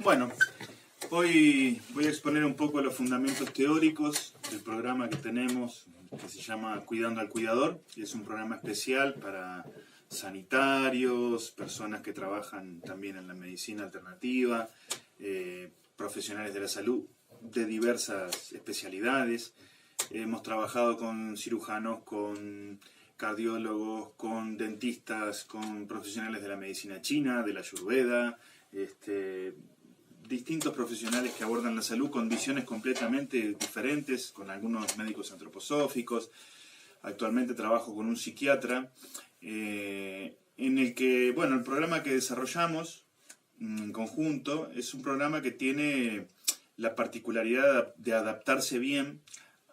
Bueno, hoy voy a exponer un poco los fundamentos teóricos del programa que tenemos, que se llama Cuidando al Cuidador, y es un programa especial para sanitarios, personas que trabajan también en la medicina alternativa, profesionales de la salud de diversas especialidades. Hemos trabajado con cirujanos, con cardiólogos, con dentistas, con profesionales de la medicina china, de la ayurveda, distintos profesionales que abordan la salud con visiones completamente diferentes, con algunos médicos antroposóficos. Actualmente trabajo con un psiquiatra, en el que, bueno, el programa que desarrollamos en conjunto es un programa que tiene la particularidad de adaptarse bien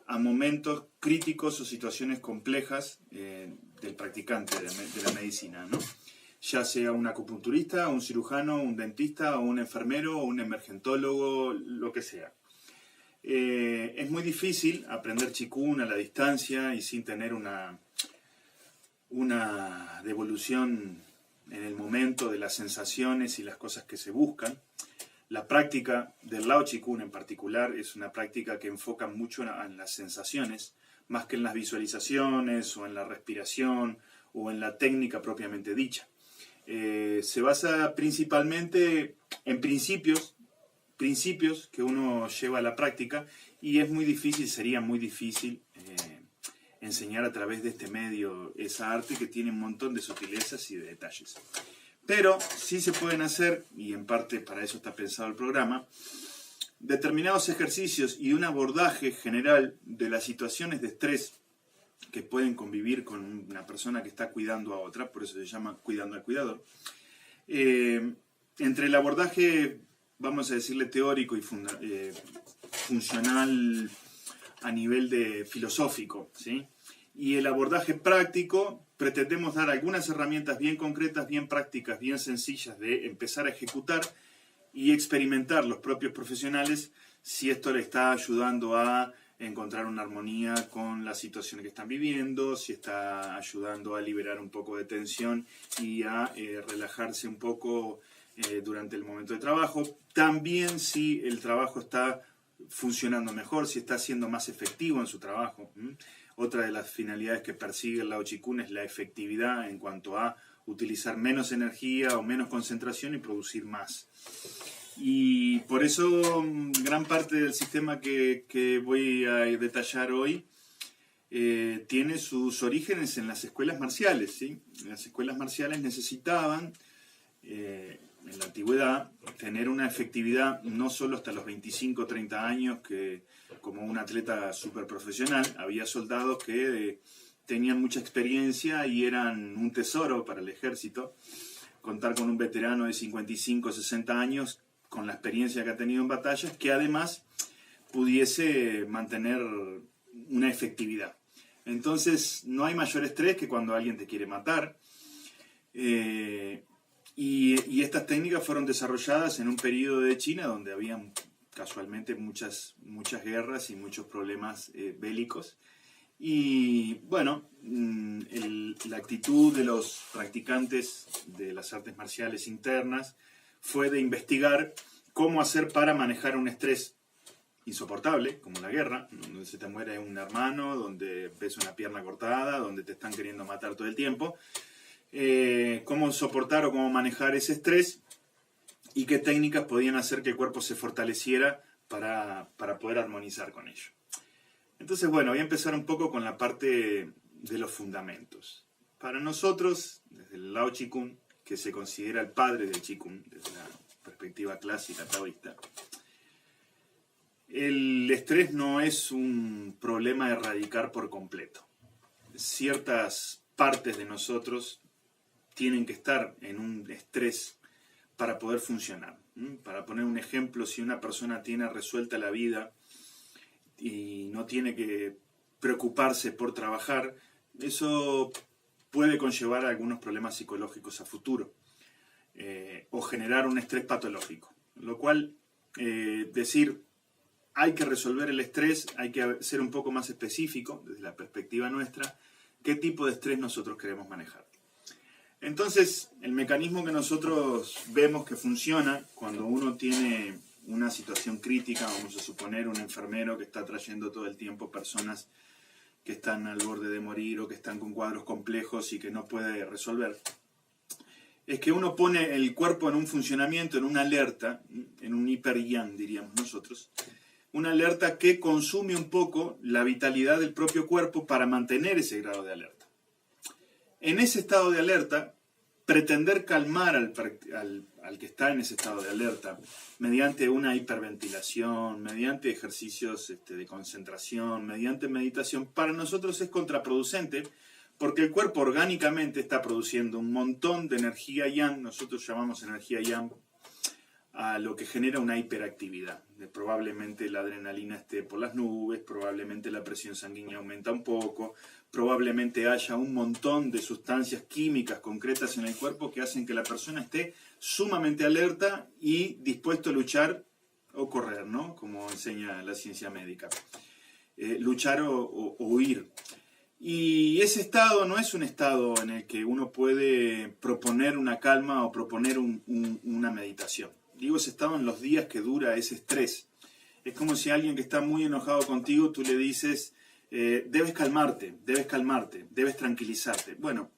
a momentos críticos o situaciones complejas del practicante de la medicina, ¿no? Ya sea un acupunturista, un cirujano, un dentista, o un enfermero, o un emergentólogo, lo que sea. Es muy difícil aprender Qigong a la distancia y sin tener una devolución en el momento de las sensaciones y las cosas que se buscan. La práctica del Lao Qigong en particular es una práctica que enfoca mucho en las sensaciones, más que en las visualizaciones o en la respiración o en la técnica propiamente dicha. Se basa principalmente en principios que uno lleva a la práctica, y es muy difícil, sería muy difícil enseñar a través de este medio esa arte que tiene un montón de sutilezas y de detalles. Pero sí se pueden hacer, y en parte para eso está pensado el programa, determinados ejercicios y un abordaje general de las situaciones de estrés que pueden convivir con una persona que está cuidando a otra, por eso se llama Cuidando al Cuidador. Entre el abordaje, vamos a decirle, teórico y funcional a nivel de filosófico, ¿sí?, y el abordaje práctico, pretendemos dar algunas herramientas bien concretas, bien prácticas, bien sencillas de empezar a ejecutar y experimentar los propios profesionales si esto le está ayudando a encontrar una armonía con la situación que están viviendo, si está ayudando a liberar un poco de tensión y a relajarse un poco durante el momento de trabajo. También si el trabajo está funcionando mejor, si está siendo más efectivo en su trabajo. Otra de las finalidades que persigue el Lao Qigong es la efectividad en cuanto a utilizar menos energía o menos concentración y producir más. Y por eso gran parte del sistema que voy a detallar hoy tiene sus orígenes en las escuelas marciales, ¿sí? Las escuelas marciales necesitaban, en la antigüedad, tener una efectividad no solo hasta los 25 o 30 años, que como un atleta súper profesional. Había soldados que tenían mucha experiencia y eran un tesoro para el ejército. Contar con un veterano de 55 o 60 años con la experiencia que ha tenido en batallas, que además pudiese mantener una efectividad. Entonces no hay mayor estrés que cuando alguien te quiere matar. Y estas técnicas fueron desarrolladas en un periodo de China donde había casualmente muchas guerras y muchos problemas bélicos. Y bueno, la actitud de los practicantes de las artes marciales internas fue de investigar cómo hacer para manejar un estrés insoportable, como la guerra, donde se te muere un hermano, donde ves una pierna cortada, donde te están queriendo matar todo el tiempo. Cómo soportar o cómo manejar ese estrés y qué técnicas podían hacer que el cuerpo se fortaleciera para poder armonizar con ello. Entonces, bueno, voy a empezar un poco con la parte de los fundamentos. Para nosotros, desde el Lao Qigong, que se considera el padre del Qigong desde la perspectiva clásica taoísta, el estrés no es un problema a erradicar por completo. Ciertas partes de nosotros tienen que estar en un estrés para poder funcionar. Para poner un ejemplo, si una persona tiene resuelta la vida y no tiene que preocuparse por trabajar, eso puede conllevar a algunos problemas psicológicos a futuro, o generar un estrés patológico. Lo cual, decir hay que resolver el estrés, hay que ser un poco más específico desde la perspectiva nuestra, qué tipo de estrés nosotros queremos manejar. Entonces, el mecanismo que nosotros vemos que funciona cuando uno tiene una situación crítica, vamos a suponer un enfermero que está trayendo todo el tiempo personas que están al borde de morir o que están con cuadros complejos y que no puede resolver, es que uno pone el cuerpo en un funcionamiento, en una alerta, en un hiper-yang, diríamos nosotros, una alerta que consume un poco la vitalidad del propio cuerpo para mantener ese grado de alerta. En ese estado de alerta, pretender calmar al que está en ese estado de alerta mediante una hiperventilación, mediante ejercicios de concentración, mediante meditación, para nosotros es contraproducente porque el cuerpo orgánicamente está produciendo un montón de energía yang, nosotros llamamos energía yang a lo que genera una hiperactividad. Probablemente la adrenalina esté por las nubes, probablemente la presión sanguínea aumenta un poco, probablemente haya un montón de sustancias químicas concretas en el cuerpo que hacen que la persona esté sumamente alerta y dispuesto a luchar o correr, ¿no? Como enseña la ciencia médica. Luchar o huir. Y ese estado no es un estado en el que uno puede proponer una calma o proponer una meditación. Digo ese estado en los días que dura ese estrés. Es como si alguien que está muy enojado contigo, tú le dices, debes calmarte, debes tranquilizarte. Bueno,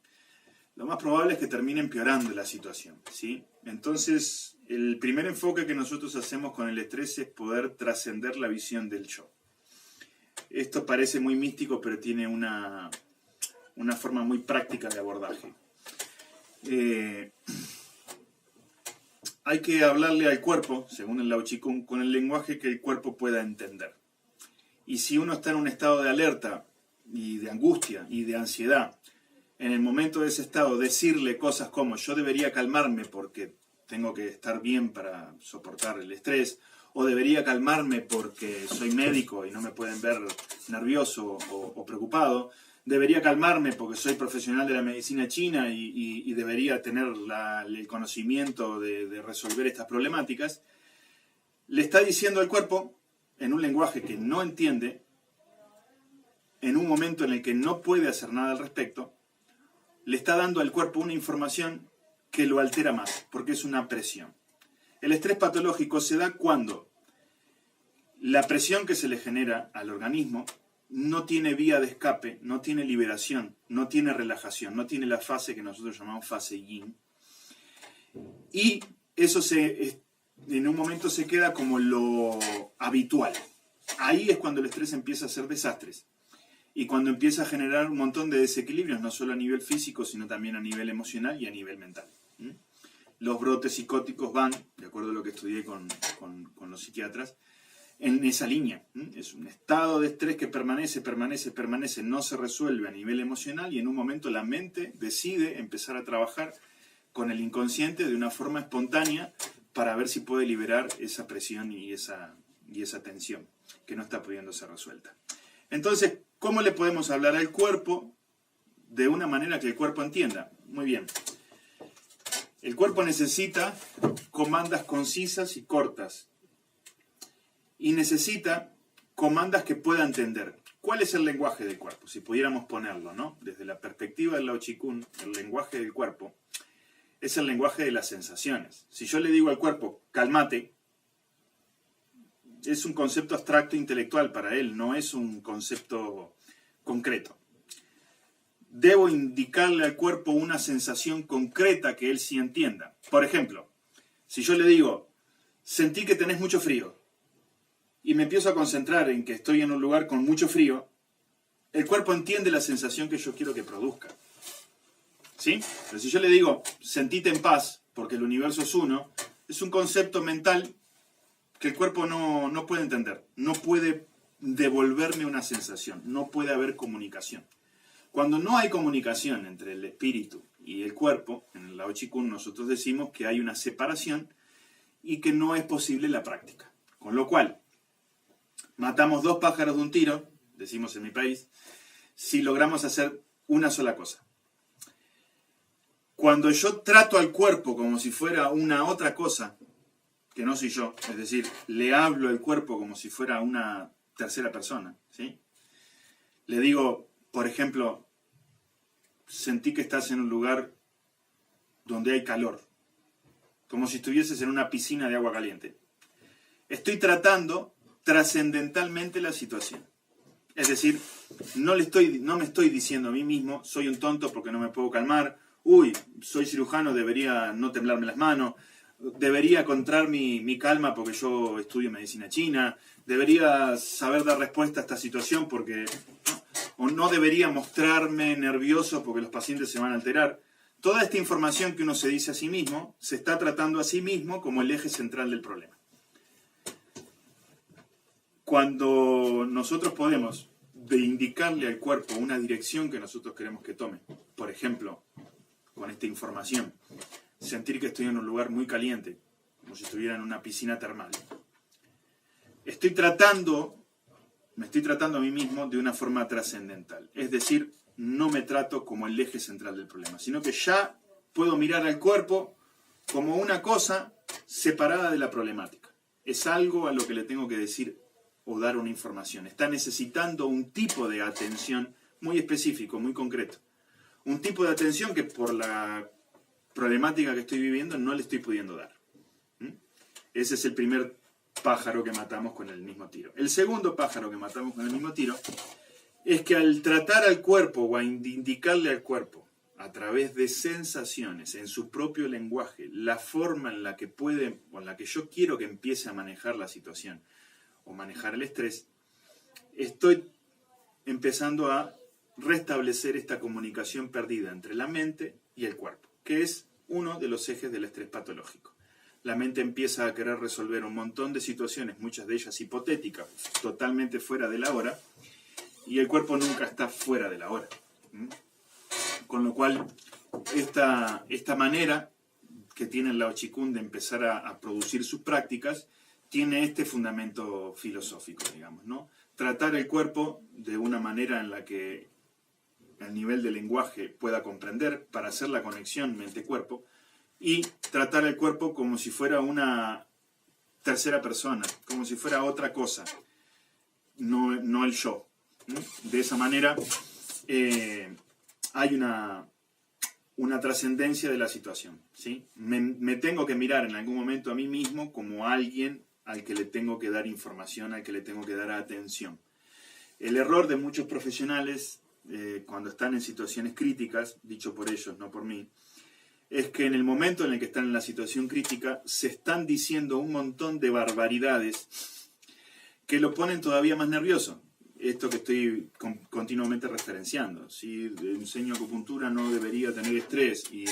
lo más probable es que termine empeorando la situación, ¿sí? Entonces, el primer enfoque que nosotros hacemos con el estrés es poder trascender la visión del yo. Esto parece muy místico, pero tiene una forma muy práctica de abordaje. Hay que hablarle al cuerpo, según el Lao Chi Kung, con el lenguaje que el cuerpo pueda entender. Y si uno está en un estado de alerta y de angustia y de ansiedad, en el momento de ese estado decirle cosas como yo debería calmarme porque tengo que estar bien para soportar el estrés, o debería calmarme porque soy médico y no me pueden ver nervioso o preocupado, debería calmarme porque soy profesional de la medicina china y debería tener el conocimiento de resolver estas problemáticas, le está diciendo al cuerpo, en un lenguaje que no entiende, en un momento en el que no puede hacer nada al respecto, le está dando al cuerpo una información que lo altera más, porque es una presión. El estrés patológico se da cuando la presión que se le genera al organismo no tiene vía de escape, no tiene liberación, no tiene relajación, no tiene la fase que nosotros llamamos fase yin. Y eso en un momento se queda como lo habitual. Ahí es cuando el estrés empieza a hacer desastres. Y cuando empieza a generar un montón de desequilibrios, no solo a nivel físico, sino también a nivel emocional y a nivel mental. Los brotes psicóticos van, de acuerdo a lo que estudié con los psiquiatras, en esa línea. Es un estado de estrés que permanece, no se resuelve a nivel emocional y en un momento la mente decide empezar a trabajar con el inconsciente de una forma espontánea para ver si puede liberar esa presión y esa tensión que no está pudiendo ser resuelta. Entonces, ¿cómo le podemos hablar al cuerpo de una manera que el cuerpo entienda? Muy bien. El cuerpo necesita comandas concisas y cortas. Y necesita comandas que pueda entender. ¿Cuál es el lenguaje del cuerpo? Si pudiéramos ponerlo, ¿no? Desde la perspectiva del Lao Chi Kung, el lenguaje del cuerpo es el lenguaje de las sensaciones. Si yo le digo al cuerpo, cálmate, es un concepto abstracto intelectual para él, no es un concepto concreto. Debo indicarle al cuerpo una sensación concreta que él sí entienda. Por ejemplo, si yo le digo, sentí que tenés mucho frío, y me empiezo a concentrar en que estoy en un lugar con mucho frío, el cuerpo entiende la sensación que yo quiero que produzca. ¿Sí? Pero si yo le digo, sentite en paz, porque el universo es uno, es un concepto mental que el cuerpo no puede entender, no puede devolverme una sensación, no puede haber comunicación. Cuando no hay comunicación entre el espíritu y el cuerpo, en el Lao Chi Kung nosotros decimos que hay una separación y que no es posible la práctica. Con lo cual, matamos 2 pájaros de un tiro, decimos en mi país, si logramos hacer una sola cosa. Cuando yo trato al cuerpo como si fuera una otra cosa, que no soy yo, es decir, le hablo al cuerpo como si fuera una tercera persona, ¿sí? Le digo, por ejemplo, sentí que estás en un lugar donde hay calor, como si estuvieses en una piscina de agua caliente. Estoy tratando trascendentalmente la situación. Es decir, no me estoy diciendo a mí mismo, soy un tonto porque no me puedo calmar, uy, soy cirujano, debería no temblarme las manos, debería encontrar mi calma porque yo estudio medicina china, debería saber dar respuesta a esta situación porque, o no debería mostrarme nervioso porque los pacientes se van a alterar. Toda esta información que uno se dice a sí mismo, se está tratando a sí mismo como el eje central del problema. Cuando nosotros podemos indicarle al cuerpo una dirección que nosotros queremos que tome, por ejemplo, con esta información, sentir que estoy en un lugar muy caliente, como si estuviera en una piscina termal. Me estoy tratando a mí mismo de una forma trascendental. Es decir, no me trato como el eje central del problema, sino que ya puedo mirar al cuerpo como una cosa separada de la problemática. Es algo a lo que le tengo que decir o dar una información. Está necesitando un tipo de atención muy específico, muy concreto. Un tipo de atención que por la problemática que estoy viviendo no le estoy pudiendo dar. Ese es el primer pájaro que matamos con el mismo tiro. El segundo pájaro que matamos con el mismo tiro es que al tratar al cuerpo o a indicarle al cuerpo a través de sensaciones, en su propio lenguaje, la forma en la que puede o en la que yo quiero que empiece a manejar la situación o manejar el estrés, estoy empezando a restablecer esta comunicación perdida entre la mente y el cuerpo, que es uno de los ejes del estrés patológico. La mente empieza a querer resolver un montón de situaciones, muchas de ellas hipotéticas, totalmente fuera de la hora, y el cuerpo nunca está fuera de la hora. Con lo cual, esta manera que tiene el Lao Chi Kung de empezar a producir sus prácticas, tiene este fundamento filosófico, digamos, ¿no? Tratar el cuerpo de una manera en la que el nivel de lenguaje pueda comprender para hacer la conexión mente-cuerpo, y tratar el cuerpo como si fuera una tercera persona, como si fuera otra cosa, no el yo. De esa manera hay una trascendencia de la situación, ¿sí? Me tengo que mirar en algún momento a mí mismo como alguien al que le tengo que dar información, al que le tengo que dar atención. El error de muchos profesionales cuando están en situaciones críticas, dicho por ellos, no por mí, es que en el momento en el que están en la situación crítica se están diciendo un montón de barbaridades que lo ponen todavía más nervioso. Esto que estoy continuamente referenciando. Si enseño acupuntura no debería tener estrés, y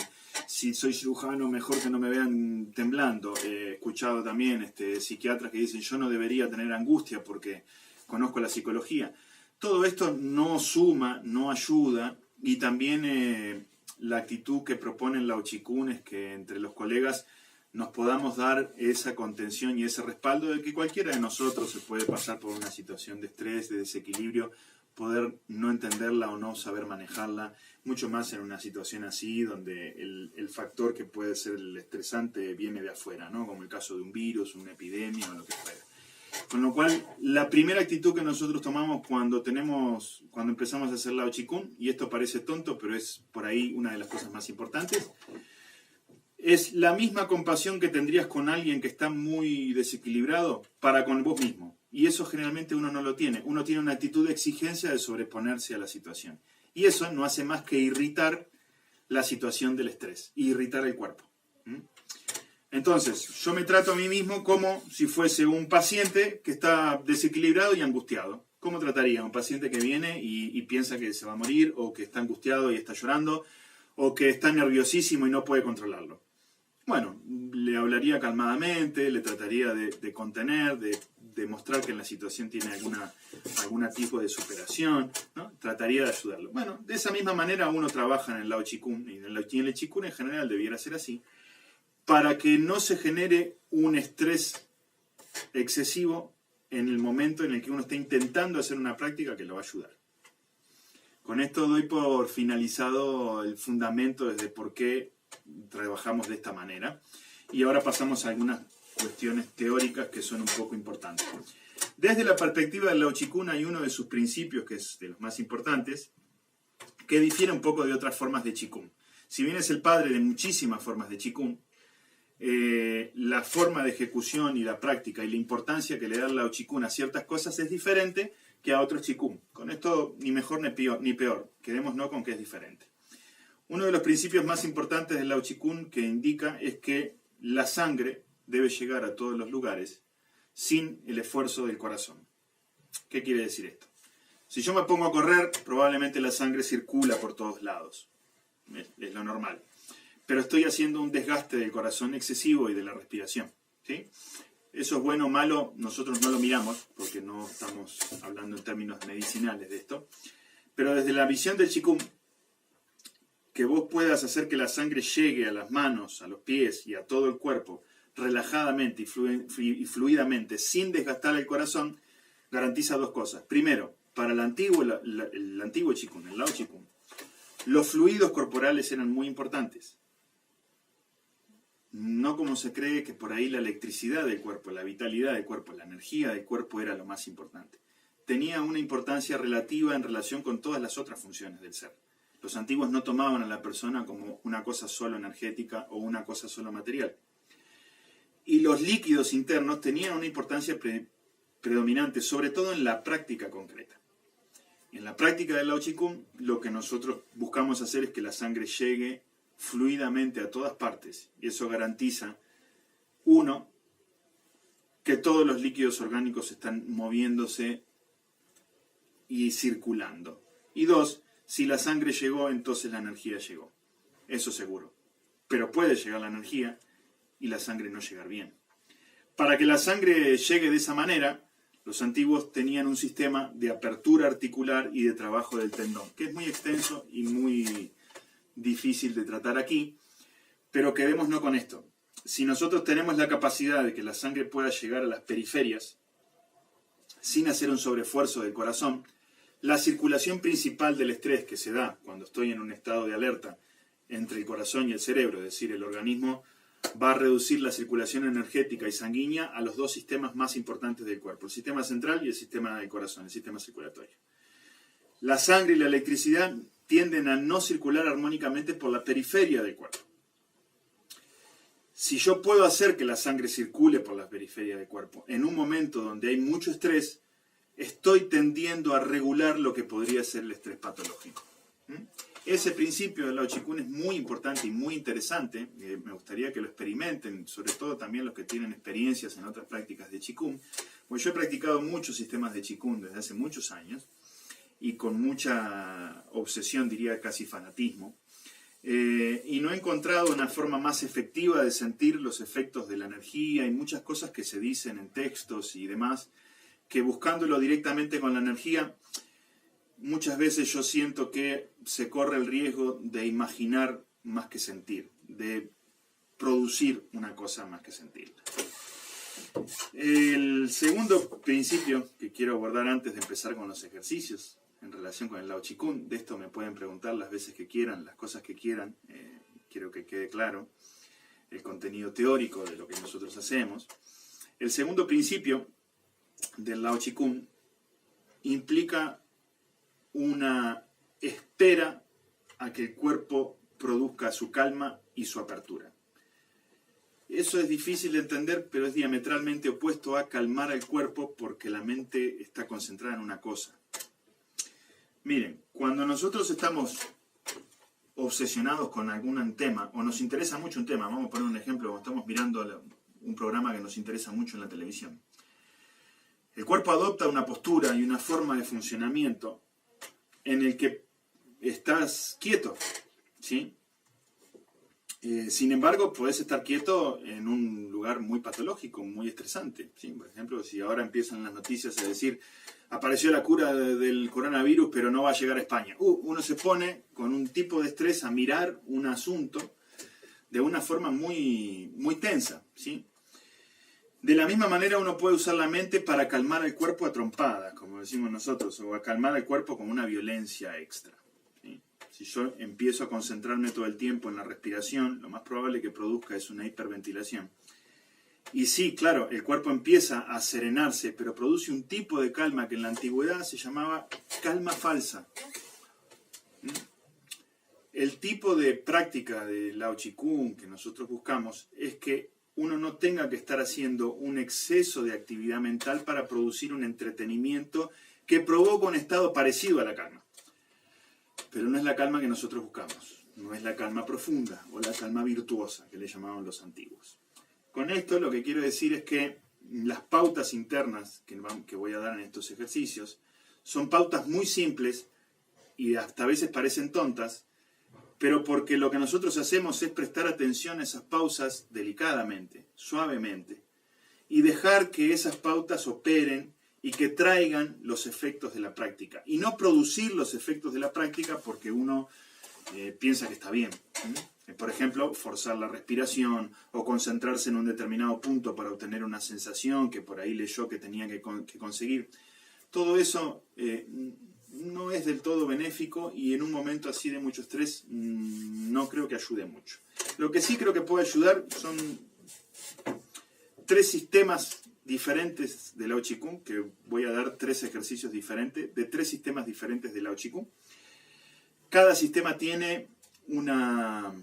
si soy cirujano mejor que no me vean temblando. He escuchado también psiquiatras que dicen yo no debería tener angustia porque conozco la psicología. Todo esto no suma, no ayuda, y también la actitud que propone el Lao Chi Kung es que entre los colegas nos podamos dar esa contención y ese respaldo de que cualquiera de nosotros se puede pasar por una situación de estrés, de desequilibrio, poder no entenderla o no saber manejarla, mucho más en una situación así donde el factor que puede ser el estresante viene de afuera, ¿no? Como el caso de un virus, una epidemia o lo que fuera. Con lo cual, la primera actitud que nosotros tomamos cuando empezamos a hacer Lao Chi Kung, y esto parece tonto, pero es por ahí una de las cosas más importantes, es la misma compasión que tendrías con alguien que está muy desequilibrado para con vos mismo. Y eso generalmente uno no lo tiene. Uno tiene una actitud de exigencia de sobreponerse a la situación. Y eso no hace más que irritar la situación del estrés, irritar el cuerpo. Entonces, yo me trato a mí mismo como si fuese un paciente que está desequilibrado y angustiado. ¿Cómo trataría a un paciente que viene y piensa que se va a morir, o que está angustiado y está llorando, o que está nerviosísimo y no puede controlarlo? Bueno, le hablaría calmadamente, le trataría de contener, de mostrar que en la situación tiene algún tipo de superación, ¿no? Trataría de ayudarlo. Bueno, de esa misma manera uno trabaja en el Lao Chi Kung, y en el Chi Kung en general debiera ser así, para que no se genere un estrés excesivo en el momento en el que uno está intentando hacer una práctica que lo va a ayudar. Con esto doy por finalizado el fundamento desde por qué trabajamos de esta manera, y ahora pasamos a algunas cuestiones teóricas que son un poco importantes. Desde la perspectiva del Lao Chi Kung hay uno de sus principios, que es de los más importantes, que difiere un poco de otras formas de Chi Kung. Si bien es el padre de muchísimas formas de Qigong, la forma de ejecución y la práctica y la importancia que le da el Lao Qigong a ciertas cosas es diferente que a otros Qigong. Con esto ni mejor ni peor, quedémonos con que es diferente. Uno de los principios más importantes del Lao Qigong que indica es que la sangre debe llegar a todos los lugares sin el esfuerzo del corazón. ¿Qué quiere decir esto? Si yo me pongo a correr, probablemente la sangre circula por todos lados. Es lo normal. Pero estoy haciendo un desgaste del corazón excesivo y de la respiración, ¿sí? Eso es bueno o malo, nosotros no lo miramos, porque no estamos hablando en términos medicinales de esto. Pero desde la visión del Qigong, que vos puedas hacer que la sangre llegue a las manos, a los pies y a todo el cuerpo, relajadamente y fluidamente, sin desgastar el corazón, garantiza dos cosas. Primero, para el antiguo Qigong, el Lao Qigong, los fluidos corporales eran muy importantes. No como se cree que por ahí la electricidad del cuerpo, la vitalidad del cuerpo, la energía del cuerpo era lo más importante. Tenía una importancia relativa en relación con todas las otras funciones del ser. Los antiguos no tomaban a la persona como una cosa solo energética o una cosa solo material. Y los líquidos internos tenían una importancia predominante, sobre todo en la práctica concreta. En la práctica del Lao Qigong, lo que nosotros buscamos hacer es que la sangre llegue fluidamente a todas partes, y eso garantiza, uno, que todos los líquidos orgánicos están moviéndose y circulando, y dos, si la sangre llegó, entonces la energía llegó, eso seguro, pero puede llegar la energía y la sangre no llegar bien. Para que la sangre llegue de esa manera, los antiguos tenían un sistema de apertura articular y de trabajo del tendón, que es muy extenso y muy difícil de tratar aquí, pero quedémonos con esto. Si nosotros tenemos la capacidad de que la sangre pueda llegar a las periferias sin hacer un sobreesfuerzo del corazón, la circulación principal del estrés que se da cuando estoy en un estado de alerta entre el corazón y el cerebro, es decir, el organismo va a reducir la circulación energética y sanguínea a los dos sistemas más importantes del cuerpo, el sistema central y el sistema del corazón, el sistema circulatorio. La sangre y la electricidad tienden a no circular armónicamente por la periferia del cuerpo. Si yo puedo hacer que la sangre circule por la periferia del cuerpo en un momento donde hay mucho estrés, estoy tendiendo a regular lo que podría ser el estrés patológico. Ese principio del Lao Qigong es muy importante y muy interesante. Me gustaría que lo experimenten, sobre todo también los que tienen experiencias en otras prácticas de Qigong. Pues yo he practicado muchos sistemas de Qigong desde hace muchos años y con mucha obsesión, diría casi fanatismo. Y no he encontrado una forma más efectiva de sentir los efectos de la energía y muchas cosas que se dicen en textos y demás, que buscándolo directamente con la energía, muchas veces yo siento que se corre el riesgo de imaginar más que sentir, de producir una cosa más que sentirla. El segundo principio que quiero abordar antes de empezar con los ejercicios en relación con el Lao Qigong, de esto me pueden preguntar las veces que quieran, las cosas que quieran, quiero que quede claro el contenido teórico de lo que nosotros hacemos. El segundo principio del Lao Qigong implica una espera a que el cuerpo produzca su calma y su apertura. Eso es difícil de entender, pero es diametralmente opuesto a calmar al cuerpo porque la mente está concentrada en una cosa. Miren, cuando nosotros estamos obsesionados con algún tema, o nos interesa mucho un tema, vamos a poner un ejemplo, cuando estamos mirando un programa que nos interesa mucho en la televisión. El cuerpo adopta una postura y una forma de funcionamiento en el que estás quieto, ¿sí? Sin embargo, podés estar quieto en un lugar muy patológico, muy estresante, ¿sí? Por ejemplo, si ahora empiezan las noticias a decir apareció la cura del coronavirus, pero no va a llegar a España. Uno se pone con un tipo de estrés a mirar un asunto de una forma muy, muy tensa, ¿sí? De la misma manera uno puede usar la mente para calmar al cuerpo a trompadas, como decimos nosotros, o a calmar al cuerpo con una violencia extra, ¿sí? Si yo empiezo a concentrarme todo el tiempo en la respiración, lo más probable que produzca es una hiperventilación. Y sí, claro, el cuerpo empieza a serenarse, pero produce un tipo de calma que en la antigüedad se llamaba calma falsa. el tipo de práctica de Lao Tzu Kung que nosotros buscamos es que uno no tenga que estar haciendo un exceso de actividad mental para producir un entretenimiento que provoca un estado parecido a la calma. Pero no es la calma que nosotros buscamos. No es la calma profunda o la calma virtuosa que le llamaban los antiguos. Con esto lo que quiero decir es que las pautas internas que voy a dar en estos ejercicios son pautas muy simples y hasta a veces parecen tontas, pero porque lo que nosotros hacemos es prestar atención a esas pausas delicadamente, suavemente, y dejar que esas pautas operen y que traigan los efectos de la práctica. Y no producir los efectos de la práctica porque uno piensa que está bien. Por ejemplo, forzar la respiración o concentrarse en un determinado punto para obtener una sensación que por ahí leyó que tenía que conseguir. Todo eso no es del todo benéfico y en un momento así de mucho estrés no creo que ayude mucho. Lo que sí creo que puede ayudar son 3 sistemas diferentes de Lao Tzu Kung, que voy a dar 3 ejercicios diferentes, de 3 sistemas diferentes de Lao Tzu Kung. Cada sistema tiene una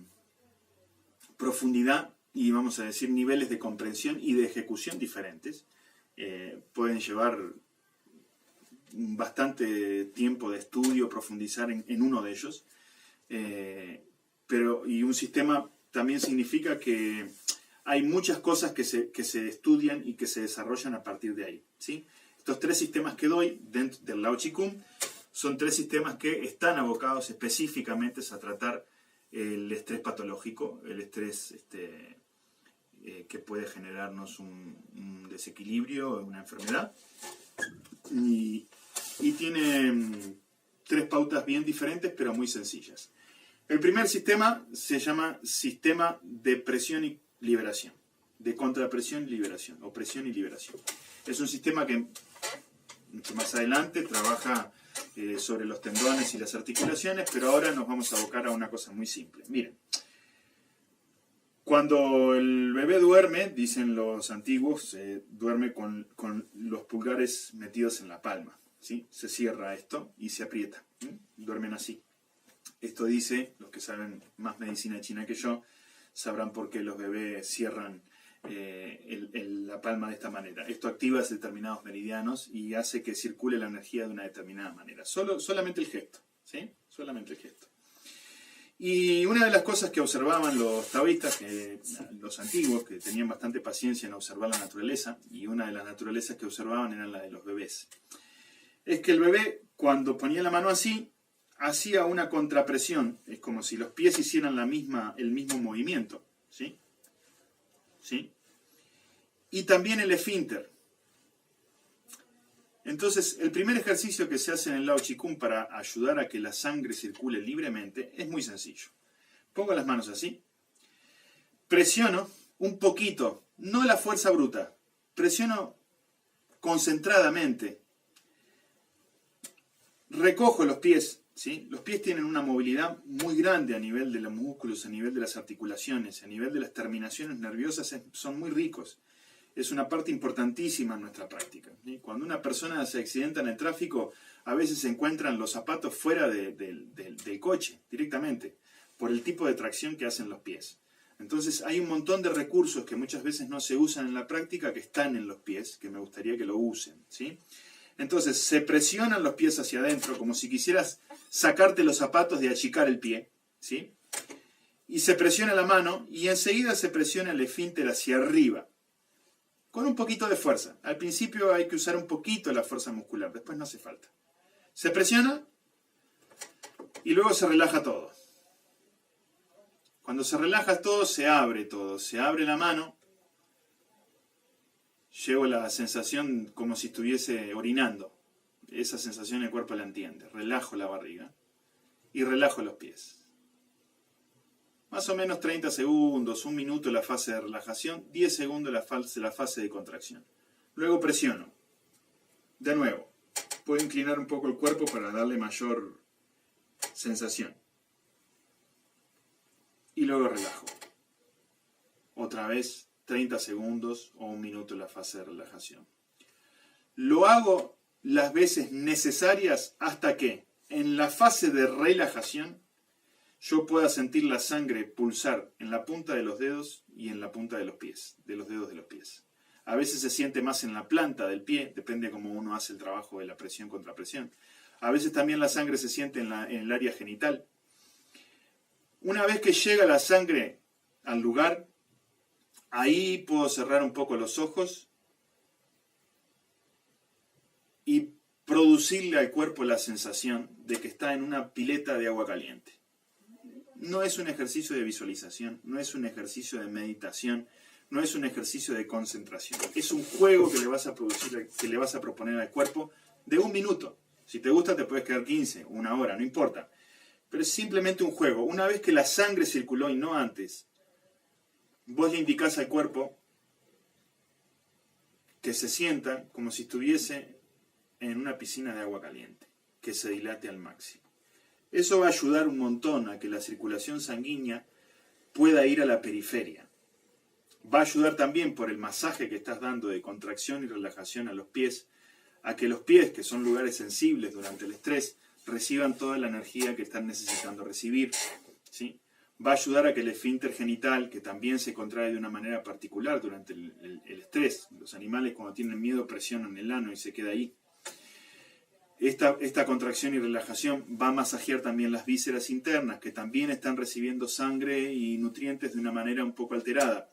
profundidad y vamos a decir niveles de comprensión y de ejecución diferentes. Pueden llevar bastante tiempo de estudio, profundizar en uno de ellos. Y un sistema también significa que hay muchas cosas que se estudian y que se desarrollan a partir de ahí, ¿sí? Estos 3 sistemas que doy dentro del Lao Tzu Kung son 3 sistemas que están abocados específicamente a tratar el estrés patológico, el estrés que puede generarnos un desequilibrio, una enfermedad. Y tiene 3 pautas bien diferentes, pero muy sencillas. El primer sistema se llama sistema de presión y liberación, de contrapresión y liberación, o presión y liberación. Es un sistema que mucho más adelante trabaja sobre los tendones y las articulaciones, pero ahora nos vamos a abocar a una cosa muy simple. Miren, cuando el bebé duerme, dicen los antiguos, duerme con los pulgares metidos en la palma, ¿sí? Se cierra esto y se aprieta, ¿sí? Duermen así. Esto dice, los que saben más medicina china que yo, sabrán por qué los bebés cierran la palma de esta manera. Esto activa determinados meridianos y hace que circule la energía de una determinada manera. Solamente el gesto, ¿sí? Solamente el gesto. Y una de las cosas que observaban los taoístas, los antiguos, que tenían bastante paciencia en observar la naturaleza, y una de las naturalezas que observaban era la de los bebés, es que el bebé, cuando ponía la mano así, hacía una contrapresión. Es como si los pies hicieran el mismo movimiento, ¿sí? ¿Sí? Y también el esfínter. Entonces, el primer ejercicio que se hace en el Lao Tzu Kung para ayudar a que la sangre circule libremente es muy sencillo. Pongo las manos así, presiono un poquito, no la fuerza bruta, presiono concentradamente, recojo los pies, ¿sí? Los pies tienen una movilidad muy grande a nivel de los músculos, a nivel de las articulaciones, a nivel de las terminaciones nerviosas, son muy ricos. Es una parte importantísima en nuestra práctica, ¿sí? Cuando una persona se accidenta en el tráfico, a veces se encuentran los zapatos fuera del coche, directamente, por el tipo de tracción que hacen los pies. Entonces hay un montón de recursos que muchas veces no se usan en la práctica, que están en los pies, que me gustaría que lo usen, ¿sí? Entonces se presionan los pies hacia adentro, como si quisieras sacarte los zapatos de achicar el pie, ¿sí? Y se presiona la mano y enseguida se presiona el esfínter hacia arriba, con un poquito de fuerza. Al principio hay que usar un poquito la fuerza muscular, después no hace falta. Se presiona y luego se relaja todo. Cuando se relaja todo, se abre la mano. Llevo la sensación como si estuviese orinando. Esa sensación el cuerpo la entiende. Relajo la barriga y relajo los pies. Más o menos 30 segundos, 1 minuto la fase de relajación, 10 segundos la fase de contracción. Luego presiono. De nuevo, puedo inclinar un poco el cuerpo para darle mayor sensación. Y luego relajo. Otra vez 30 segundos o 1 minuto la fase de relajación. Lo hago las veces necesarias hasta que en la fase de relajación yo pueda sentir la sangre pulsar en la punta de los dedos y en la punta de los pies, de los dedos de los pies. A veces se siente más en la planta del pie, depende de cómo uno hace el trabajo de la presión contra presión. A veces también la sangre se siente en el área genital. Una vez que llega la sangre al lugar, ahí puedo cerrar un poco los ojos y producirle al cuerpo la sensación de que está en una pileta de agua caliente. No es un ejercicio de visualización, no es un ejercicio de meditación, no es un ejercicio de concentración. Es un juego que le vas a producir, que le vas a proponer al cuerpo de 1 minuto. Si te gusta te puedes quedar 15, 1 hora, no importa. Pero es simplemente un juego. Una vez que la sangre circuló y no antes, vos le indicás al cuerpo que se sienta como si estuviese en una piscina de agua caliente, que se dilate al máximo. Eso va a ayudar un montón a que la circulación sanguínea pueda ir a la periferia. Va a ayudar también por el masaje que estás dando de contracción y relajación a los pies, a que los pies, que son lugares sensibles durante el estrés, reciban toda la energía que están necesitando recibir, ¿sí? Va a ayudar a que el esfínter genital, que también se contrae de una manera particular durante el estrés. Los animales cuando tienen miedo presionan el ano y se queda ahí. Esta contracción y relajación va a masajear también las vísceras internas, que también están recibiendo sangre y nutrientes de una manera un poco alterada.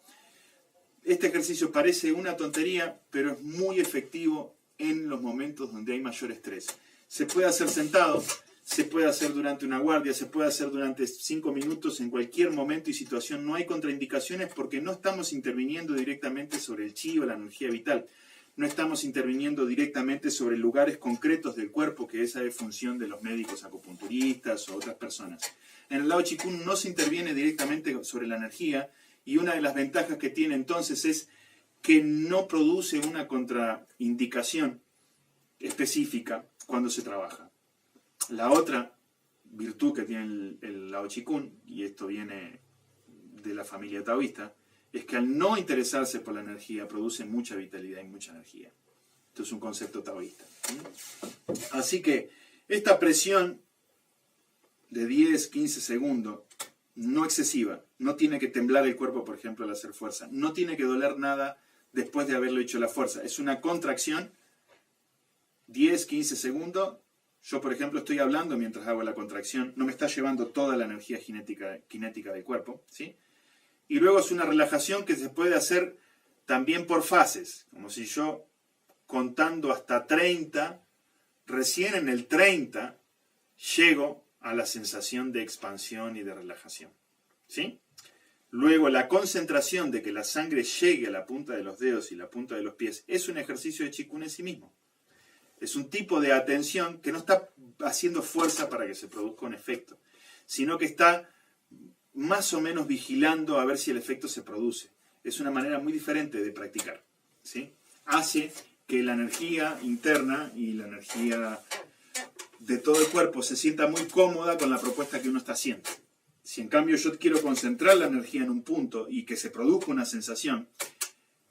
Este ejercicio parece una tontería, pero es muy efectivo en los momentos donde hay mayor estrés. Se puede hacer sentado, se puede hacer durante una guardia, se puede hacer durante 5 minutos, en cualquier momento y situación. No hay contraindicaciones porque no estamos interviniendo directamente sobre el chi o la energía vital. No estamos interviniendo directamente sobre lugares concretos del cuerpo, que esa es función de los médicos acupunturistas o otras personas. En el Lao Chi Kung no se interviene directamente sobre la energía, y una de las ventajas que tiene entonces es que no produce una contraindicación específica cuando se trabaja. La otra virtud que tiene el Lao Chi Kung, y esto viene de la familia taoísta, es que al no interesarse por la energía produce mucha vitalidad y mucha energía. Esto es un concepto taoísta. Así que esta presión de 10-15 segundos, no excesiva, no tiene que temblar el cuerpo, por ejemplo, al hacer fuerza, no tiene que doler nada después de haberlo hecho la fuerza. Es una contracción, 10-15 segundos. Yo, por ejemplo, estoy hablando mientras hago la contracción, no me está llevando toda la energía cinética del cuerpo, ¿sí? Y luego es una relajación que se puede hacer también por fases, como si yo, contando hasta 30, recién en el 30 llego a la sensación de expansión y de relajación, ¿sí? Luego la concentración de que la sangre llegue a la punta de los dedos y la punta de los pies es un ejercicio de Chi Kung en sí mismo. Es un tipo de atención que no está haciendo fuerza para que se produzca un efecto, sino que está más o menos vigilando a ver si el efecto se produce. Es una manera muy diferente de practicar, ¿sí? Hace que la energía interna y la energía de todo el cuerpo se sienta muy cómoda con la propuesta que uno está haciendo. Si en cambio yo quiero concentrar la energía en un punto y que se produzca una sensación,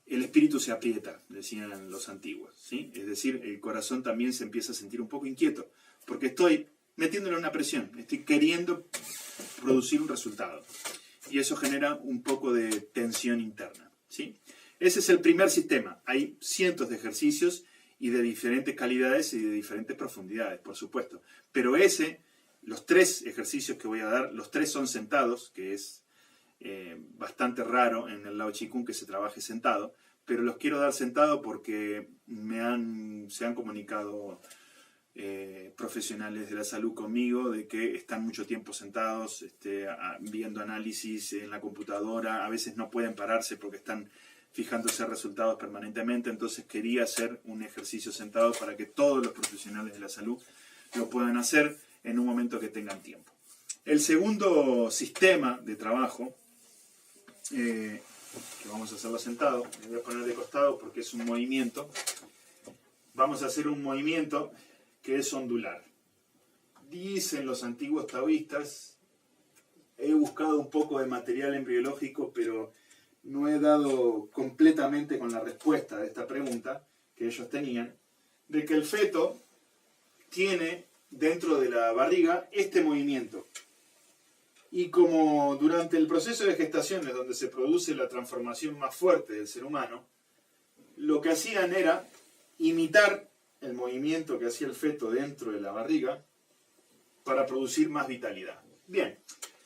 el espíritu se aprieta, decían los antiguos, ¿sí? Es decir, el corazón también se empieza a sentir un poco inquieto, porque estoy metiéndole una presión, estoy queriendo producir un resultado. Y eso genera un poco de tensión interna, ¿sí? Ese es el primer sistema. Hay cientos de ejercicios y de diferentes calidades y de diferentes profundidades, por supuesto. Pero los 3 ejercicios que voy a dar, los 3 son sentados, que es bastante raro en el Lao Chi Kung que se trabaje sentado, pero los quiero dar sentado porque se han comunicado profesionales de la salud conmigo de que están mucho tiempo sentados viendo análisis en la computadora, a veces no pueden pararse porque están fijándose resultados permanentemente, entonces quería hacer un ejercicio sentado para que todos los profesionales de la salud lo puedan hacer en un momento que tengan tiempo. El segundo sistema de trabajo, que vamos a hacerlo sentado, me voy a poner de costado porque es un movimiento, vamos a hacer un movimiento que es ondular. Dicen los antiguos taoístas, he buscado un poco de material embriológico, pero no he dado completamente con la respuesta de esta pregunta que ellos tenían, de que el feto tiene dentro de la barriga este movimiento. Y como durante el proceso de gestación es donde se produce la transformación más fuerte del ser humano, lo que hacían era imitar el movimiento que hacía el feto dentro de la barriga para producir más vitalidad. Bien,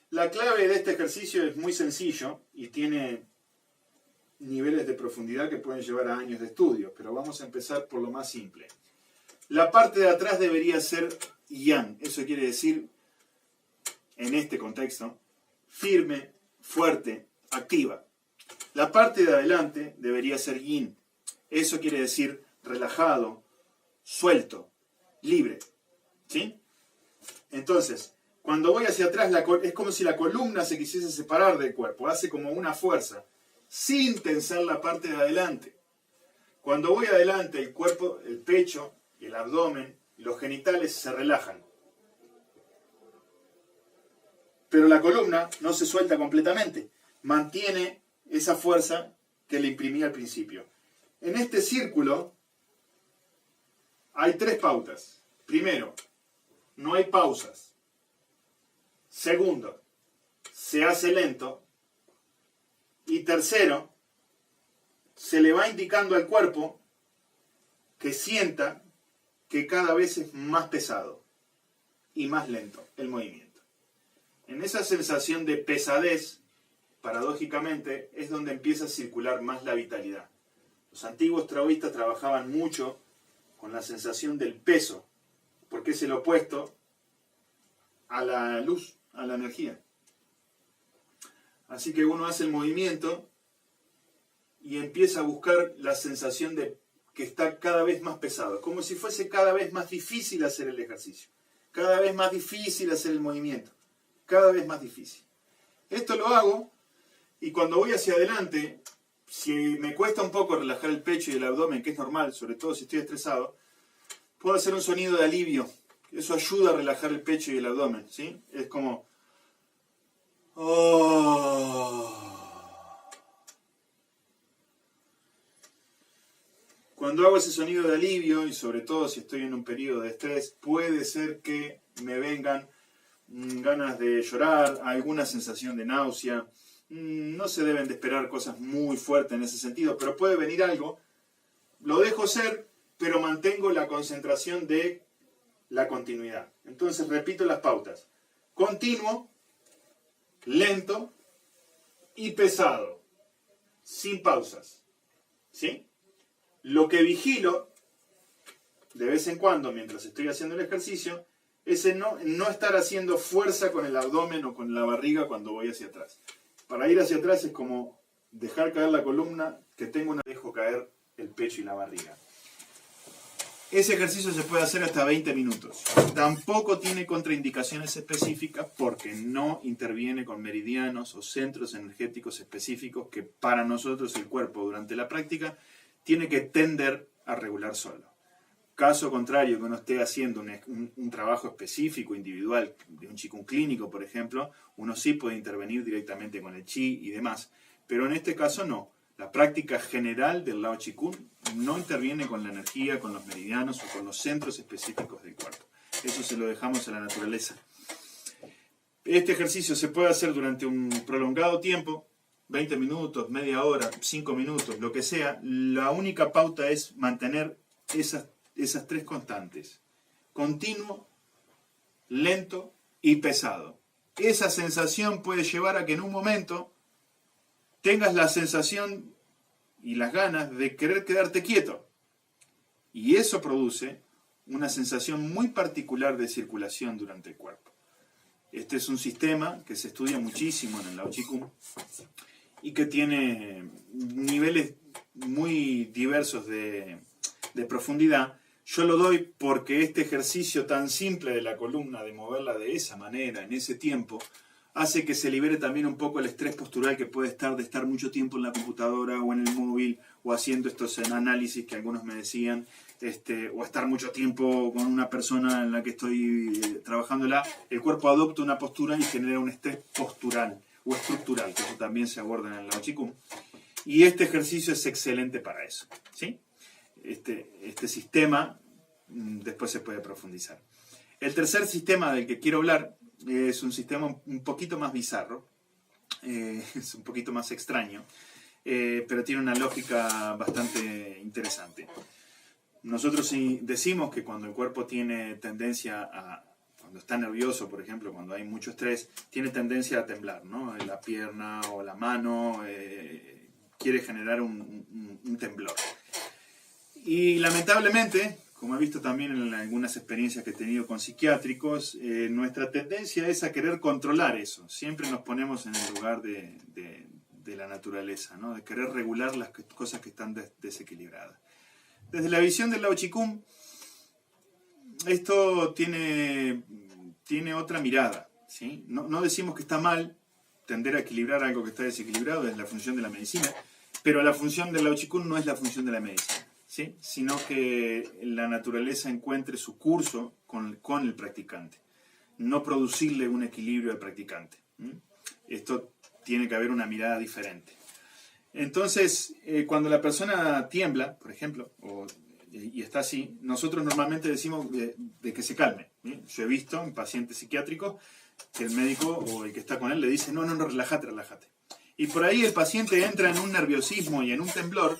la clave de este ejercicio es muy sencillo y tiene niveles de profundidad que pueden llevar a años de estudio, pero vamos a empezar por lo más simple. La parte de atrás debería ser yang, eso quiere decir, en este contexto, firme, fuerte, activa. La parte de adelante debería ser yin, eso quiere decir relajado, suelto, libre. ¿Sí? Entonces, cuando voy hacia atrás, es como si la columna se quisiese separar del cuerpo, hace como una fuerza, sin tensar la parte de adelante. Cuando voy adelante, el cuerpo, el pecho, el abdomen, los genitales se relajan. Pero la columna no se suelta completamente, mantiene esa fuerza que le imprimí al principio. En este círculo hay 3 pautas. Primero, no hay pausas. Segundo, se hace lento. Y tercero, se le va indicando al cuerpo que sienta que cada vez es más pesado y más lento el movimiento. En esa sensación de pesadez, paradójicamente, es donde empieza a circular más la vitalidad. Los antiguos taoístas trabajaban mucho con la sensación del peso, porque es el opuesto a la luz, a la energía. Así que uno hace el movimiento y empieza a buscar la sensación de que está cada vez más pesado, como si fuese cada vez más difícil hacer el ejercicio, cada vez más difícil hacer el movimiento, cada vez más difícil. Esto lo hago y cuando voy hacia adelante, si me cuesta un poco relajar el pecho y el abdomen, que es normal, sobre todo si estoy estresado, puedo hacer un sonido de alivio. Eso ayuda a relajar el pecho y el abdomen, ¿sí? Es como... Oh. Cuando hago ese sonido de alivio, y sobre todo si estoy en un periodo de estrés, puede ser que me vengan ganas de llorar, alguna sensación de náusea. No se deben de esperar cosas muy fuertes en ese sentido, pero puede venir algo. Lo dejo ser, pero mantengo la concentración de la continuidad. Entonces repito las pautas. Continuo, lento y pesado, sin pausas. ¿Sí? Lo que vigilo de vez en cuando, mientras estoy haciendo el ejercicio, es no estar haciendo fuerza con el abdomen o con la barriga cuando voy hacia atrás. Para ir hacia atrás es como dejar caer la columna, que dejo caer el pecho y la barriga. Ese ejercicio se puede hacer hasta 20 minutos. Tampoco tiene contraindicaciones específicas porque no interviene con meridianos o centros energéticos específicos que para nosotros el cuerpo durante la práctica tiene que tender a regular solo. Caso contrario, que uno esté haciendo un trabajo específico, individual, de un Qigong clínico, por ejemplo, uno sí puede intervenir directamente con el Qi y demás. Pero en este caso no. La práctica general del Lao Chi Kung no interviene con la energía, con los meridianos o con los centros específicos del cuerpo. Eso se lo dejamos a la naturaleza. Este ejercicio se puede hacer durante un prolongado tiempo, 20 minutos, media hora, 5 minutos, lo que sea. La única pauta es mantener esas 3 constantes. Continuo, lento y pesado. Esa sensación puede llevar a que en un momento tengas la sensación y las ganas de querer quedarte quieto. Y eso produce una sensación muy particular de circulación durante el cuerpo. Este es un sistema que se estudia muchísimo en el Lao Chi Kung y que tiene niveles muy diversos de profundidad. Yo lo doy porque este ejercicio tan simple de la columna, de moverla de esa manera, en ese tiempo, hace que se libere también un poco el estrés postural que puede estar de estar mucho tiempo en la computadora o en el móvil o haciendo estos análisis que algunos me decían, o estar mucho tiempo con una persona en la que estoy trabajándola. El cuerpo adopta una postura y genera un estrés postural o estructural, que eso también se aborda en el Lao Chi Kung. Y este ejercicio es excelente para eso, ¿sí? Este sistema después se puede profundizar. El tercer sistema del que quiero hablar, es un sistema un poquito más bizarro, es un poquito más extraño, pero tiene una lógica bastante interesante. Nosotros sí decimos que cuando el cuerpo tiene tendencia a, cuando está nervioso, por ejemplo, cuando hay mucho estrés, tiene tendencia a temblar, ¿no? La pierna o la mano quiere generar un temblor. Y lamentablemente, como he visto también en algunas experiencias que he tenido con psiquiátricos, nuestra tendencia es a querer controlar eso. Siempre nos ponemos en el lugar de la naturaleza, ¿no? De querer regular las cosas que están desequilibradas. Desde la visión del Lao Chi Kung, esto tiene otra mirada, ¿sí? No decimos que está mal tender a equilibrar algo que está desequilibrado, es la función de la medicina, pero la función del Lao Chi Kung no es la función de la medicina, ¿sí? Sino que la naturaleza encuentre su curso con el practicante, no producirle un equilibrio al practicante. Esto tiene que haber una mirada diferente. Entonces, cuando la persona tiembla, por ejemplo, y está así, nosotros normalmente decimos de que se calme, ¿sí? Yo he visto en pacientes psiquiátricos que el médico o el que está con él le dice, no, relájate. Y por ahí el paciente entra en un nerviosismo y en un temblor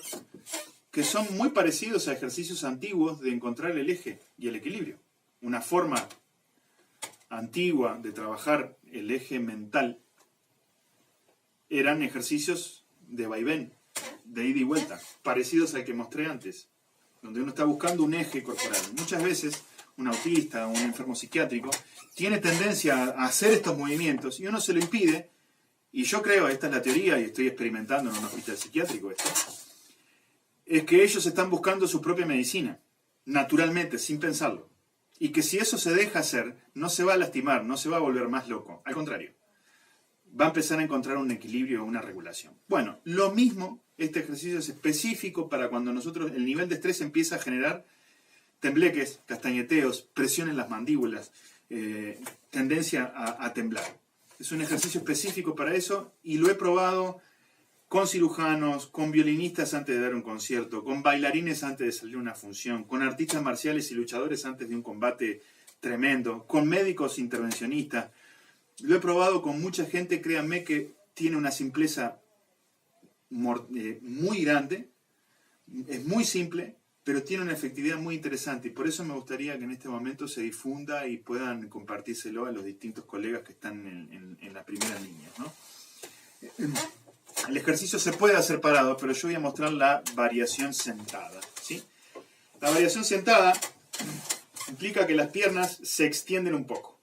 que son muy parecidos a ejercicios antiguos de encontrar el eje y el equilibrio. Una forma antigua de trabajar el eje mental eran ejercicios de vaivén, de ida y vuelta, parecidos al que mostré antes, donde uno está buscando un eje corporal. Muchas veces un autista o un enfermo psiquiátrico tiene tendencia a hacer estos movimientos y uno se lo impide, y yo creo, esta es la teoría y estoy experimentando en un hospital psiquiátrico esto, es que ellos están buscando su propia medicina, naturalmente, sin pensarlo, y que si eso se deja hacer, no se va a lastimar, no se va a volver más loco, al contrario, va a empezar a encontrar un equilibrio, una regulación. Bueno, lo mismo, este ejercicio es específico para cuando nosotros, el nivel de estrés empieza a generar tembleques, castañeteos, presión en las mandíbulas, tendencia a temblar. Es un ejercicio específico para eso y lo he probado con cirujanos, con violinistas antes de dar un concierto, con bailarines antes de salir a una función, con artistas marciales y luchadores antes de un combate tremendo, con médicos intervencionistas. Lo he probado con mucha gente, créanme que tiene una simpleza muy grande, es muy simple, pero tiene una efectividad muy interesante y por eso me gustaría que en este momento se difunda y puedan compartírselo a los distintos colegas que están en las primeras líneas, ¿no? El ejercicio se puede hacer parado, pero yo voy a mostrar la variación sentada, ¿sí? La variación sentada implica que las piernas se extienden un poco,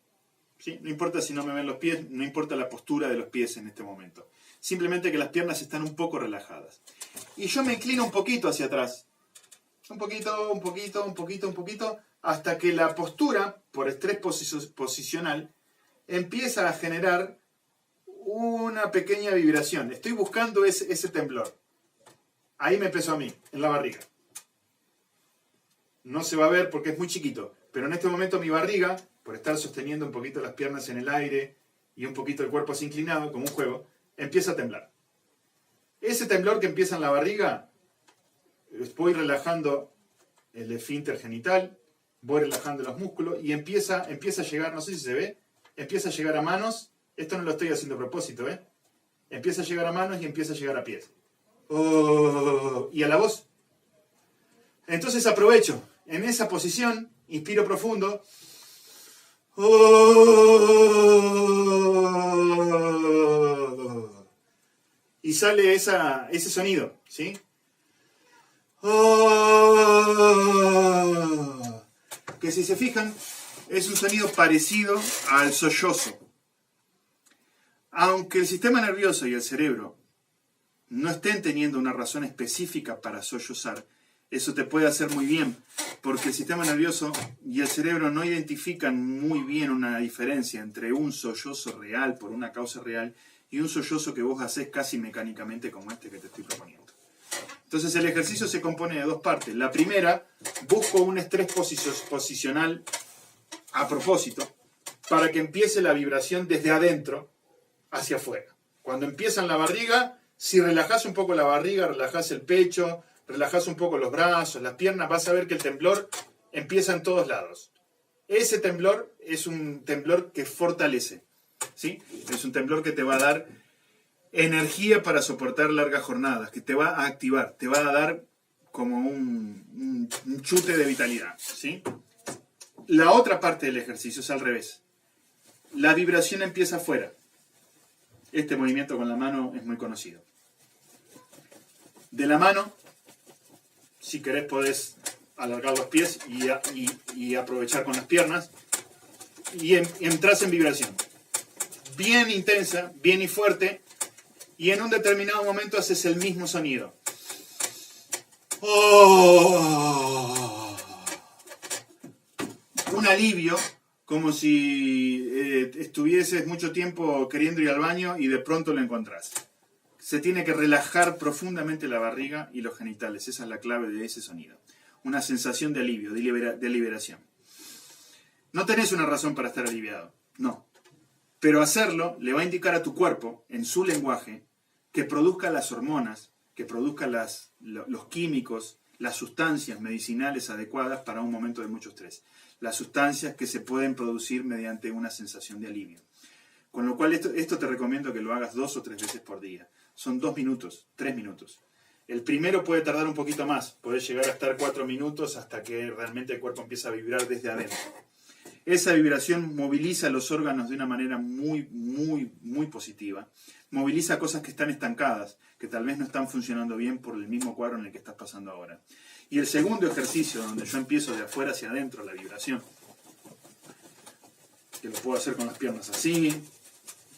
¿sí? No importa si no me ven los pies, no importa la postura de los pies en este momento. Simplemente que las piernas están un poco relajadas. Y yo me inclino un poquito hacia atrás. Un poquito, hasta que la postura, por estrés posicional, empieza a generar una pequeña vibración. Estoy buscando ese temblor. Ahí me pesó a mí, en la barriga. No se va a ver porque es muy chiquito, pero en este momento mi barriga, por estar sosteniendo un poquito las piernas en el aire y un poquito el cuerpo así inclinado, como un juego, empieza a temblar. Ese temblor que empieza en la barriga, voy relajando el esfínter genital, voy relajando los músculos y empieza a llegar, no sé si se ve, empieza a llegar a manos. Esto no lo estoy haciendo a propósito, ¿eh? Empieza a llegar a manos y empieza a llegar a pies. Oh, y a la voz. Entonces aprovecho. En esa posición, inspiro profundo. Oh, y sale ese sonido, ¿sí? Oh, que si se fijan, es un sonido parecido al sollozo. Aunque el sistema nervioso y el cerebro no estén teniendo una razón específica para sollozar, eso te puede hacer muy bien, porque el sistema nervioso y el cerebro no identifican muy bien una diferencia entre un sollozo real por una causa real y un sollozo que vos hacés casi mecánicamente como este que te estoy proponiendo. Entonces el ejercicio se compone de dos partes. La primera, busco un estrés posicional a propósito para que empiece la vibración desde adentro hacia afuera. Cuando empieza en la barriga, si relajás un poco la barriga, relajás el pecho, relajás un poco los brazos, las piernas, vas a ver que el temblor empieza en todos lados. ese temblor es un temblor que fortalece, ¿sí? Es un temblor que te va a dar energía para soportar largas jornadas, que te va a activar, te va a dar como un chute de vitalidad, ¿sí? La otra parte del ejercicio es al revés. La vibración empieza afuera. Este movimiento con la mano es muy conocido. De la mano, si querés podés alargar los pies y aprovechar con las piernas y entras en vibración. Bien intensa, bien y fuerte, y en un determinado momento haces el mismo sonido. Oh. Un alivio, como si estuvieses mucho tiempo queriendo ir al baño y de pronto lo encontrás. Se tiene que relajar profundamente la barriga y los genitales. Esa es la clave de ese sonido. Una sensación de alivio, de liberación. No tenés una razón para estar aliviado, no. Pero hacerlo le va a indicar a tu cuerpo, en su lenguaje, que produzca las hormonas, que produzca los químicos, las sustancias medicinales adecuadas para un momento de mucho estrés. Las sustancias que se pueden producir mediante una sensación de alivio. Con lo cual esto te recomiendo que lo hagas 2 o 3 veces por día. Son 2 minutos, 3 minutos. El primero puede tardar un poquito más, puede llegar a estar 4 minutos hasta que realmente el cuerpo empieza a vibrar desde adentro. Esa vibración moviliza los órganos de una manera muy, muy, muy positiva. Moviliza cosas que están estancadas, que tal vez no están funcionando bien por el mismo cuadro en el que estás pasando ahora. Y el segundo ejercicio, donde yo empiezo de afuera hacia adentro la vibración, que lo puedo hacer con las piernas así,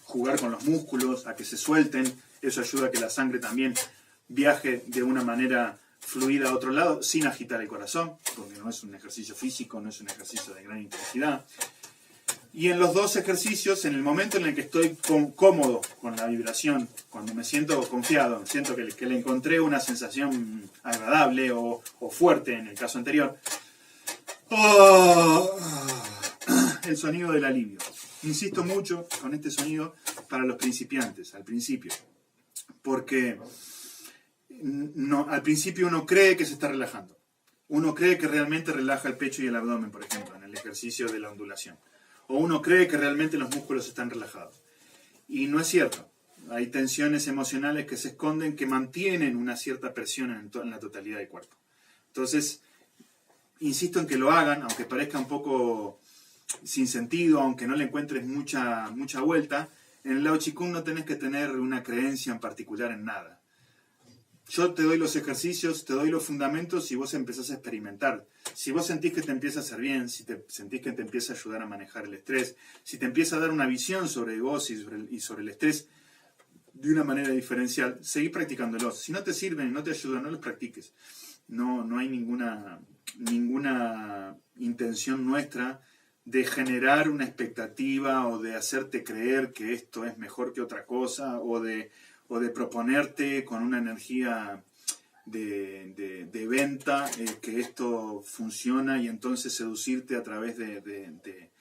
jugar con los músculos, a que se suelten, eso ayuda a que la sangre también viaje de una manera fluida a otro lado, sin agitar el corazón, porque no es un ejercicio físico, no es un ejercicio de gran intensidad. Y en los dos ejercicios, en el momento en el que estoy cómodo con la vibración, cuando me siento confiado, siento que le encontré una sensación agradable o fuerte en el caso anterior, el sonido del alivio. Insisto mucho con este sonido para los principiantes, al principio, porque al principio uno cree que se está relajando. Uno cree que realmente relaja el pecho y el abdomen, por ejemplo, en el ejercicio de la ondulación. O uno cree que realmente los músculos están relajados. Y no es cierto. Hay tensiones emocionales que se esconden, que mantienen una cierta presión en la totalidad del cuerpo. Entonces, insisto en que lo hagan, aunque parezca un poco sin sentido, aunque no le encuentres mucha vuelta. En el Lao Chi Kung no tenés que tener una creencia en particular en nada. Yo te doy los ejercicios, te doy los fundamentos y vos empezás a experimentar. Si vos sentís que te empieza a hacer bien, si te sentís que te empieza a ayudar a manejar el estrés, si te empieza a dar una visión sobre vos y sobre el estrés de una manera diferencial, seguí practicándolos. Si no te sirven, no te ayudan, no los practiques. No hay ninguna intención nuestra de generar una expectativa o de hacerte creer que esto es mejor que otra cosa o de proponerte con una energía de venta que esto funciona y entonces seducirte a través de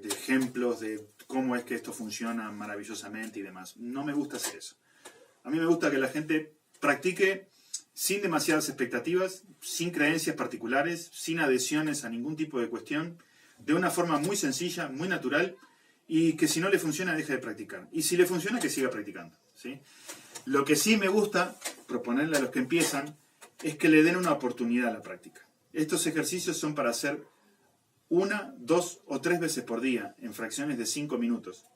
ejemplos de cómo es que esto funciona maravillosamente y demás. No me gusta hacer eso. A mí me gusta que la gente practique sin demasiadas expectativas, sin creencias particulares, sin adhesiones a ningún tipo de cuestión, de una forma muy sencilla, muy natural, y que si no le funciona, deje de practicar. Y si le funciona, que siga practicando, ¿sí? Lo que sí me gusta proponerle a los que empiezan es que le den una oportunidad a la práctica. Estos ejercicios son para hacer 1, 2 o 3 veces por día, en fracciones de 5 minutos,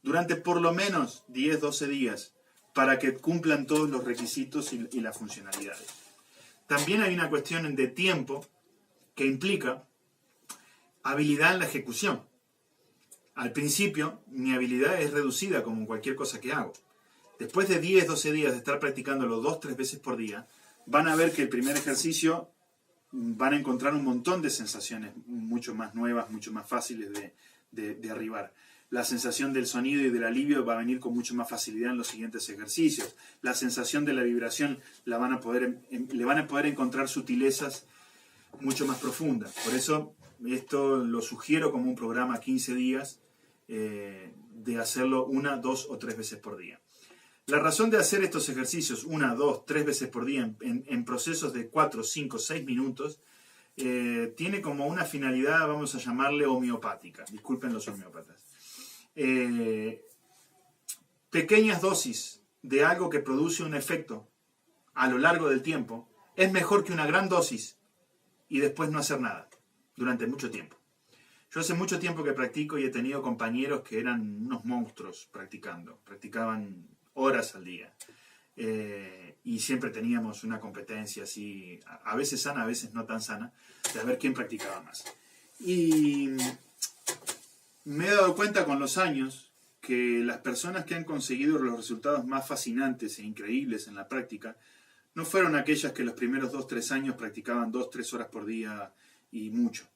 durante por lo menos 10, 12 días, para que cumplan todos los requisitos y las funcionalidades. También hay una cuestión de tiempo que implica habilidad en la ejecución. Al principio, mi habilidad es reducida como en cualquier cosa que hago. Después de 10, 12 días de estar practicándolo 2, 3 veces por día, van a ver que el primer ejercicio van a encontrar un montón de sensaciones mucho más nuevas, mucho más fáciles de arribar. La sensación del sonido y del alivio va a venir con mucho más facilidad en los siguientes ejercicios. La sensación de la vibración le van a poder encontrar sutilezas mucho más profundas. Por eso esto lo sugiero como un programa 15 días de hacerlo 1, 2 o 3 veces por día. La razón de hacer estos ejercicios 1, 2, 3 veces por día en procesos de 4, 5, 6 minutos tiene como una finalidad, vamos a llamarle homeopática. Disculpen los homeópatas. Pequeñas dosis de algo que produce un efecto a lo largo del tiempo es mejor que una gran dosis y después no hacer nada durante mucho tiempo. Yo hace mucho tiempo que practico y he tenido compañeros que eran unos monstruos practicaban horas al día. Y siempre teníamos una competencia así, a veces sana, a veces no tan sana, de ver quién practicaba más. Y me he dado cuenta con los años que las personas que han conseguido los resultados más fascinantes e increíbles en la práctica no fueron aquellas que los primeros 2-3 años practicaban 2-3 horas por día y mucho,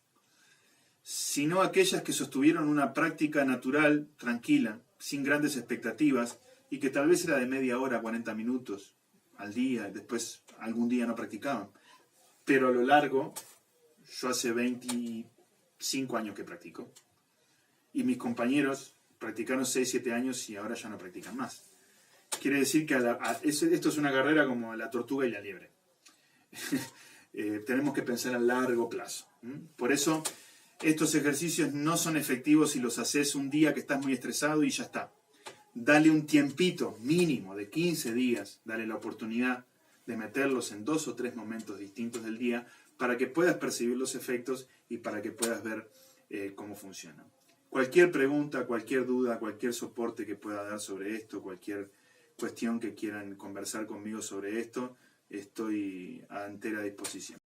sino aquellas que sostuvieron una práctica natural, tranquila, sin grandes expectativas, y que tal vez era de media hora, 40 minutos al día, y después algún día no practicaban. Pero a lo largo, yo hace 25 años que practico, y mis compañeros practicaron 6-7 años y ahora ya no practican más. Quiere decir que esto es una carrera como la tortuga y la liebre. Tenemos que pensar a largo plazo. Por eso, estos ejercicios no son efectivos si los haces un día que estás muy estresado y ya está. Dale un tiempito mínimo de 15 días, dale la oportunidad de meterlos en 2 o 3 momentos distintos del día para que puedas percibir los efectos y para que puedas ver cómo funciona. Cualquier pregunta, cualquier duda, cualquier soporte que pueda dar sobre esto, cualquier cuestión que quieran conversar conmigo sobre esto, estoy a entera disposición.